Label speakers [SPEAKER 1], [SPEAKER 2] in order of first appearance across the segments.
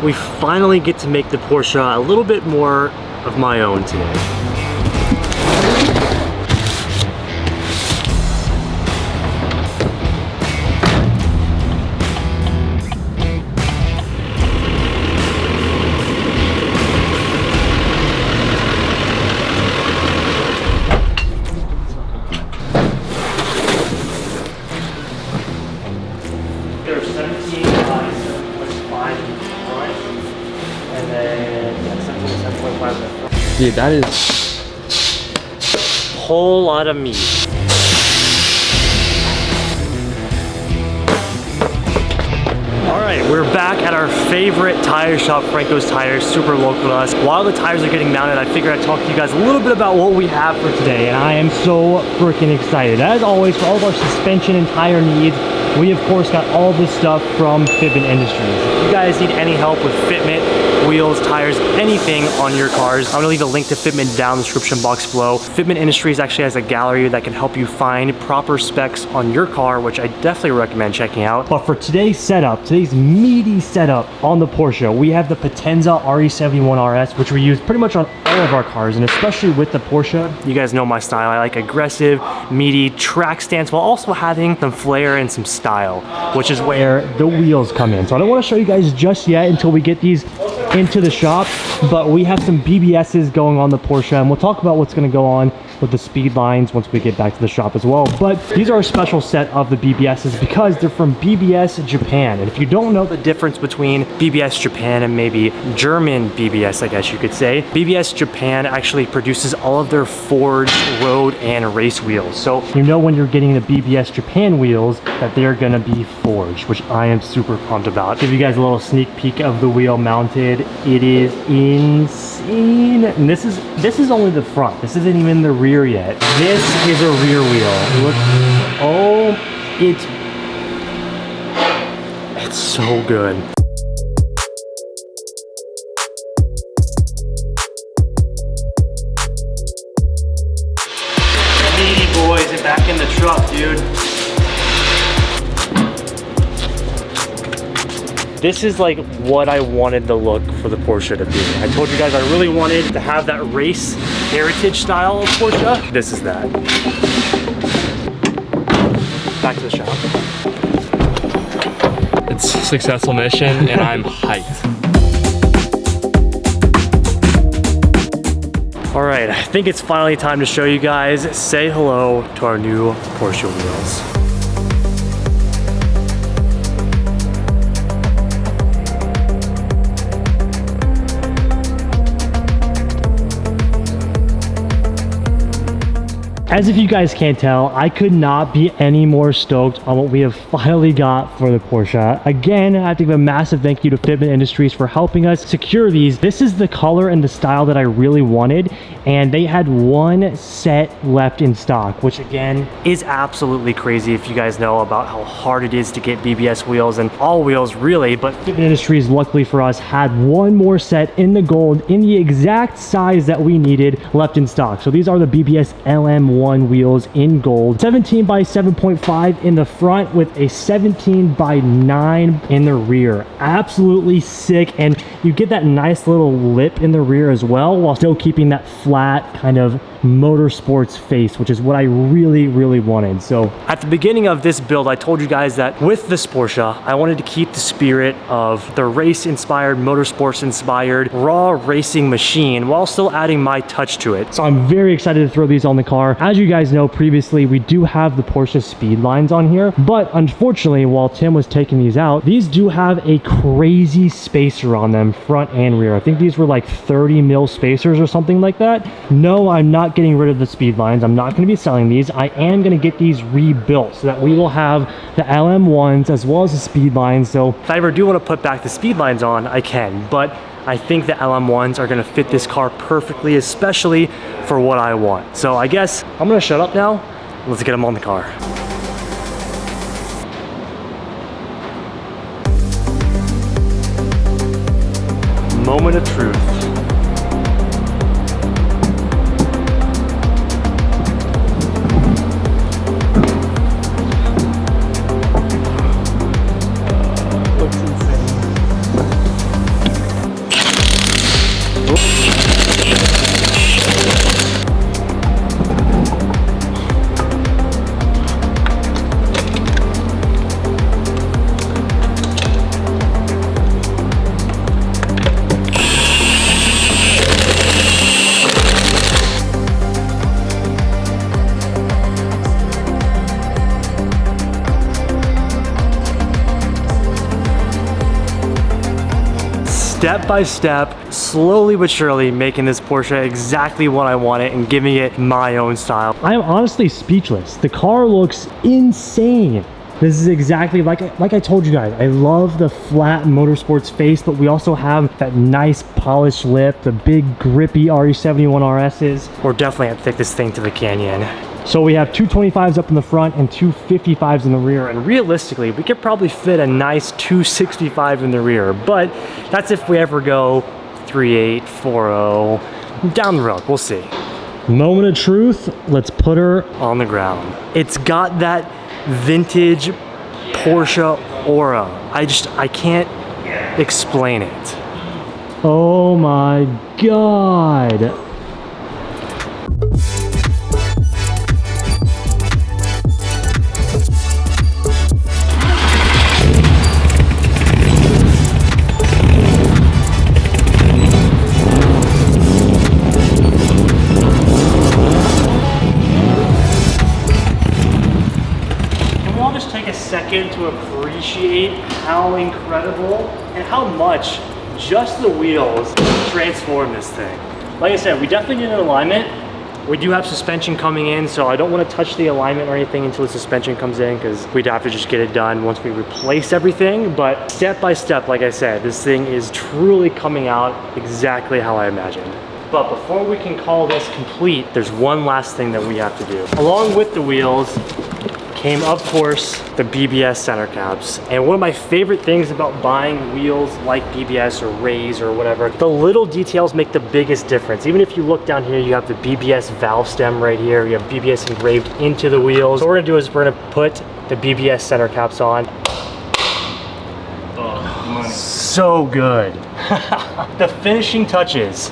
[SPEAKER 1] we finally get to make the Porsche a little bit more of my own today. There's 17 by 7.5 in front, and then 17 to 7.5 in the front.
[SPEAKER 2] Dude, that is
[SPEAKER 1] a whole lot of meat. Alright, we're back at our favorite tire shop, Franco's Tires, super local to us. While the tires are getting mounted, I figured I'd talk to you guys a little bit about what we have for today, and I am so freaking excited. As always, for all of our suspension and tire needs, we of course got all this stuff from Fitment Industries. If you guys need any help with fitment, wheels, tires, anything on your cars, I'm gonna leave a link to Fitment down in the description box below. Fitment Industries actually has a gallery that can help you find proper specs on your car, which I definitely recommend checking out. But for today's setup, today's meaty setup on the Porsche, we have the Potenza RE71 RS, which we use pretty much on all of our cars, and especially with the Porsche. You guys know my style. I like aggressive, meaty track stance while also having some flair and some style, which is where the wheels come in. So I don't want to show you guys just yet until we get these into the shop, but we have some BBSs going on the Porsche, and we'll talk about what's going to go on with the speed lines once we get back to the shop as well. But these are a special set of the BBSs because they're from BBS Japan. And if you don't know the difference between BBS Japan and maybe German BBS, I guess you could say, BBS Japan actually produces all of their forged road and race wheels. So you know when you're getting the BBS Japan wheels that they're gonna be forged, which I am super pumped about. Give you guys a little sneak peek of the wheel mounted. It is insane. And this is only the front. This isn't even the rear yet. This is a rear wheel. Look, oh, it's so good. Meaty boys are back in the truck, dude. This is like what I wanted the look for the Porsche to be. I told you guys I really wanted to have that race heritage style of Porsche. This is that. Back to the shop.
[SPEAKER 2] It's a successful mission and I'm hyped.
[SPEAKER 1] All right, I think it's finally time to show you guys, say hello to our new Porsche wheels. As if you guys can't tell, I could not be any more stoked on what we have finally got for the Porsche. Again, I have to give a massive thank you to Fitment Industries for helping us secure these. This is the color and the style that I really wanted, and they had one set left in stock, which again is absolutely crazy if you guys know about how hard it is to get BBS wheels and all wheels really, but Fitment Industries, luckily for us, had one more set in the gold in the exact size that we needed left in stock. So these are the BBS LM1 wheels in gold, 17 by 7.5 in the front with a 17 by 9 in the rear. Absolutely sick, and you get that nice little lip in the rear as well while still keeping that flat kind of motorsports face, which is what I really wanted. So at the beginning of this build, I told you guys that with this Porsche, I wanted to keep the spirit of the race inspired, motorsports inspired, raw racing machine while still adding my touch to it. So I'm very excited to throw these on the car. As you guys know, previously we do have the Porsche speed lines on here, but unfortunately while Tim was taking these out, these do have a crazy spacer on them, front and rear. I think these were like 30 mil spacers or something like that. No, I'm not getting rid of the speed lines. I'm not going to be selling these. I am going to get these rebuilt so that we will have the LM1s as well as the speed lines. So if I ever do want to put back the speed lines on, I can, but I think the LM1s are going to fit this car perfectly, especially for what I want. So I guess I'm going to shut up now. Let's get them on the car. Moment of truth. step by step, slowly but surely making this Porsche exactly what I want it and giving it my own style. I am honestly speechless. The car looks insane. This is exactly like I told you guys, I love the flat motorsports face, but we also have that nice polished lip, the big grippy RE71 RSs. We're definitely gonna take this thing to the canyon. So we have two 25s up in the front and two 55s in the rear, and realistically, we could probably fit a nice 265 in the rear, but that's if we ever go 3.8, 4.0, down the road, we'll see. Moment of truth, let's put her on the ground. It's got that vintage Porsche aura. I can't explain it. Oh my God. Second to appreciate how incredible and how much just the wheels transform this thing. Like I said, we definitely need an alignment. We do have suspension coming in, so I don't want to touch the alignment or anything until the suspension comes in, because we'd have to just get it done once we replace everything. But step by step, like I said, this thing is truly coming out exactly how I imagined. But before we can call this complete, there's one last thing that we have to do. Along with the wheels came, of course, the BBS center caps. And one of my favorite things about buying wheels like BBS or Rays or whatever, the little details make the biggest difference. Even if you look down here, you have the BBS valve stem right here. You have BBS engraved into the wheels. So what we're gonna do is we're gonna put the BBS center caps on.
[SPEAKER 2] Oh, money.
[SPEAKER 1] So good. The finishing touches.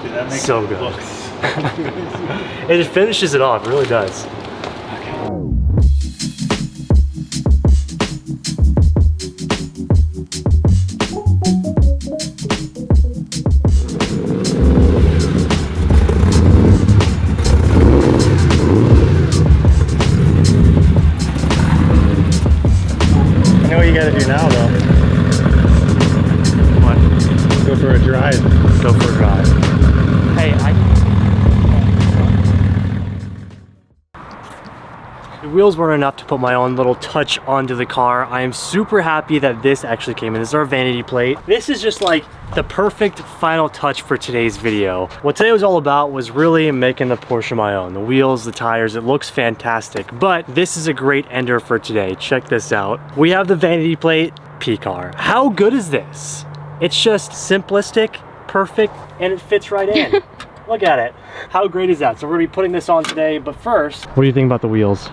[SPEAKER 2] Dude, that makes
[SPEAKER 1] so good. It just finishes it off, it really does. Gotta do now though. What? Go for a drive. Go for a drive. Hey, the wheels weren't enough to put my own little touch onto the car. I am super happy that this actually came in. This is our vanity plate. This is just like the perfect final touch for today's video. What today was all about was really making the Porsche my own. The wheels, the tires, it looks fantastic. But this is a great ender for today. Check this out. We have the vanity plate P-Car. How good is this? It's just simplistic, perfect, and it fits right in. Look at it. How great is that? So we're gonna be putting this on today, but first, what do you think about the wheels?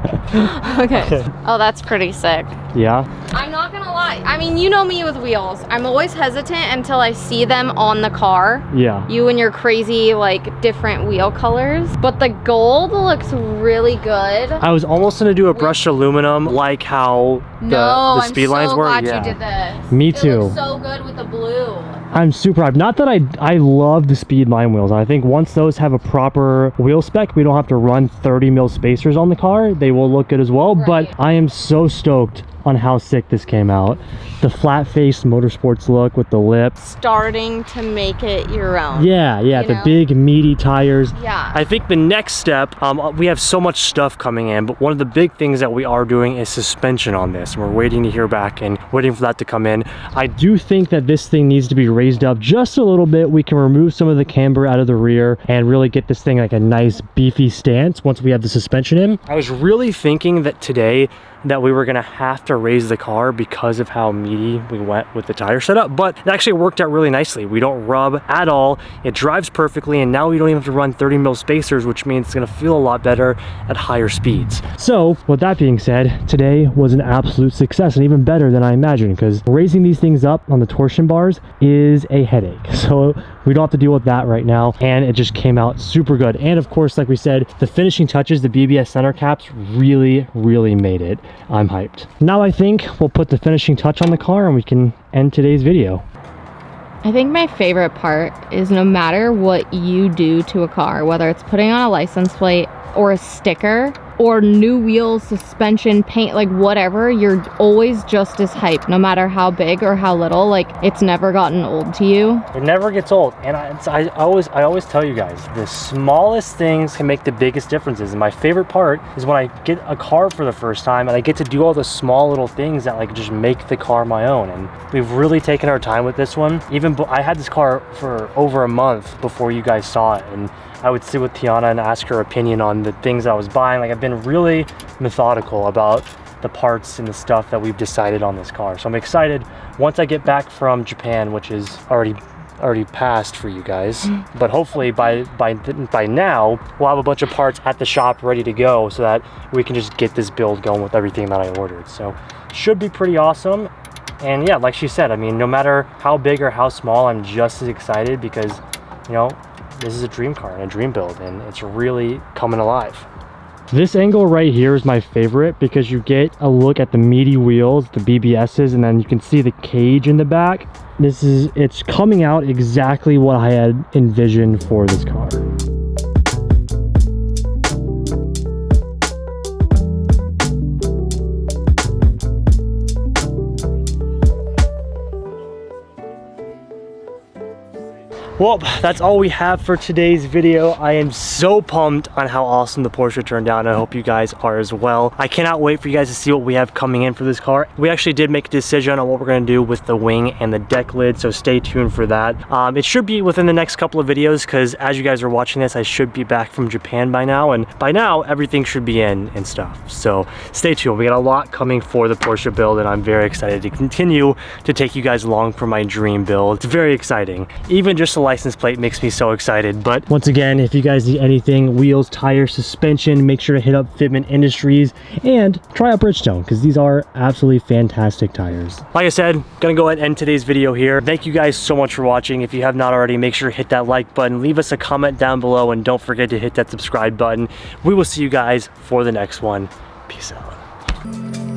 [SPEAKER 3] Okay. Oh, that's pretty sick.
[SPEAKER 1] Yeah?
[SPEAKER 3] I'm not gonna lie. I mean, you know me with wheels. I'm always hesitant until I see them on the car.
[SPEAKER 1] Yeah.
[SPEAKER 3] You and your crazy, like, different wheel colors. But the gold looks really good.
[SPEAKER 1] I was almost gonna do a brushed aluminum, like how the speed lines were.
[SPEAKER 3] I'm so glad you did this.
[SPEAKER 1] Me too.
[SPEAKER 3] It looks so good with the blue.
[SPEAKER 1] I'm super hyped. Not that I love the speed line wheels. I think once those have a proper wheel spec, we don't have to run 30 mil spacers on the car. They will look good as well. Right. But I am so stoked on how sick this came out. The flat face motorsports look with the lips.
[SPEAKER 3] Starting to make it your own.
[SPEAKER 1] Yeah, the big meaty tires.
[SPEAKER 3] Yeah.
[SPEAKER 1] I think the next step, we have so much stuff coming in, but one of the big things that we are doing is suspension on this. And we're waiting to hear back and waiting for that to come in. I do think that this thing needs to be raised up just a little bit. We can remove some of the camber out of the rear and really get this thing like a nice beefy stance once we have the suspension in. I was really thinking that today that we were gonna have to raise the car because of how meaty we went with the tire setup, but it actually worked out really nicely. We don't rub at all. It drives perfectly, and now we don't even have to run 30 mil spacers, which means it's gonna feel a lot better at higher speeds. So with that being said, today was an absolute success, and even better than I imagined, because raising these things up on the torsion bars is a headache. So we don't have to deal with that right now, and it just came out super good. And of course, like we said, the finishing touches, the BBS center caps really made it. I'm hyped. Now I think we'll put the finishing touch on the car and we can end today's video.
[SPEAKER 3] I think my favorite part is no matter what you do to a car, whether it's putting on a license plate or a sticker, or new wheels, suspension, paint, like whatever, you're always just as hyped, no matter how big or how little. Like, it's never gotten old to you.
[SPEAKER 1] It never gets old. And I always tell you guys, the smallest things can make the biggest differences. And my favorite part is when I get a car for the first time and I get to do all the small little things that like just make the car my own. And we've really taken our time with this one. Even I had this car for over a month before you guys saw it, and I would sit with Tiana and ask her opinion on the things I was buying. Like, I've been really methodical about the parts and the stuff that we've decided on this car. So I'm excited once I get back from Japan, which is already passed for you guys, but hopefully by now we'll have a bunch of parts at the shop ready to go so that we can just get this build going with everything that I ordered. So should be pretty awesome. And yeah, like she said, I mean, no matter how big or how small, I'm just as excited because, you know, this is a dream car and a dream build, and it's really coming alive. This angle right here is my favorite because you get a look at the meaty wheels, the BBSs, and then you can see the cage in the back. It's coming out exactly what I had envisioned for this car. Well, that's all we have for today's video. I am so pumped on how awesome the Porsche turned out, and I hope you guys are as well. I cannot wait for you guys to see what we have coming in for this car. We actually did make a decision on what we're going to do with the wing and the deck lid, so stay tuned for that. It should be within the next couple of videos because as you guys are watching this, I should be back from Japan by now, and by now everything should be in and stuff. So stay tuned. We got a lot coming for the Porsche build, and I'm very excited to continue to take you guys along for my dream build. It's very exciting. Even just the license plate makes me so excited. But once again, if you guys need anything, wheels, tires, suspension, make sure to hit up Fitment Industries and try out Bridgestone because these are absolutely fantastic tires. Like I said, gonna go ahead and end today's video here. Thank you guys so much for watching. If you have not already, make sure to hit that like button, leave us a comment down below, and don't forget to hit that subscribe button. We will see you guys for the next one. Peace out.